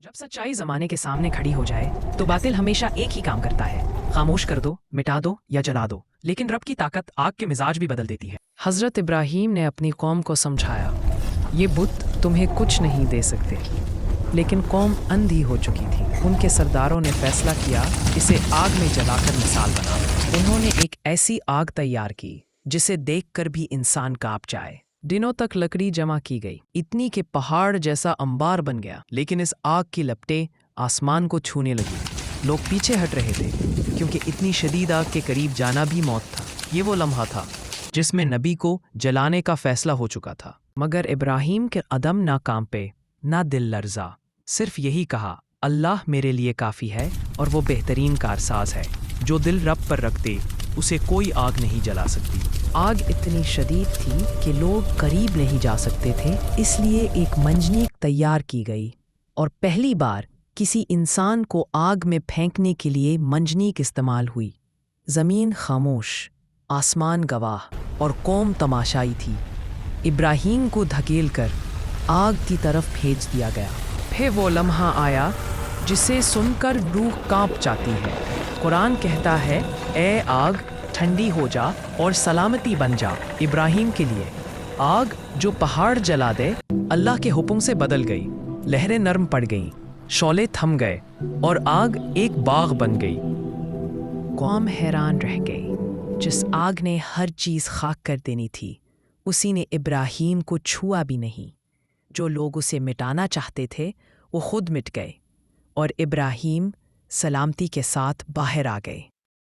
जब सच्चाई जमाने के सामने खड़ी हो जाए तो बातिल हमेशा एक ही काम करता है, खामोश कर दो, मिटा दो या जला दो। लेकिन रब की ताकत आग के मिजाज भी बदल देती है। हजरत इब्राहीम ने अपनी कौम को समझाया, ये बुत तुम्हें कुछ नहीं दे सकते। लेकिन कौम अंधी हो चुकी थी। उनके सरदारों ने फैसला किया इसे आग में जलाकर मिसाल बना। उन्होंने एक ऐसी आग तैयार की जिसे देखकर भी इंसान कांप जाए। दिनों तक लकड़ी जमा की गई, इतनी कि पहाड़ जैसा अंबार बन गया। लेकिन इस आग की लपटें आसमान को छूने लगी। लोग पीछे हट रहे थे क्योंकि इतनी शदीद आग के करीब जाना भी मौत था। ये वो लम्हा था जिसमें नबी को जलाने का फैसला हो चुका था। मगर इब्राहीम के अदम ना कांपे, ना दिल लर्जा। सिर्फ यही कहा, अल्लाह मेरे लिए काफ़ी है और वो बेहतरीन कारसाज है। जो दिल रब पर रख दे उसे कोई आग नहीं जला सकती। आग इतनी शदीद थी कि लोग करीब नहीं जा सकते थे, इसलिए एक मंजनीक तैयार की गई और पहली बार किसी इंसान को आग में फेंकने के लिए मंजनीक इस्तेमाल हुई। ज़मीन खामोश, आसमान गवाह और कौम तमाशाई थी। इब्राहीम को धकेलकर आग की तरफ भेज दिया गया। फिर वो लम्हा आया जिसे सुनकर रूह कांप जाती है। कुरान कहता है, ए आग ठंडी हो जा और सलामती बन जा। इब्राहीम के लिए आग जो पहाड़ जला दे अल्लाह के हुक्म से बदल गई। लहरें नरम पड़ गईं, शौले थम गए और आग एक बाग बन गई। कौम हैरान रह गई। जिस आग ने हर चीज़ खाक कर देनी थी उसी ने इब्राहीम को छुआ भी नहीं। जो लोग उसे मिटाना चाहते थे वो खुद मिट गए और इब्राहीम सलामती के साथ बाहर आ गए।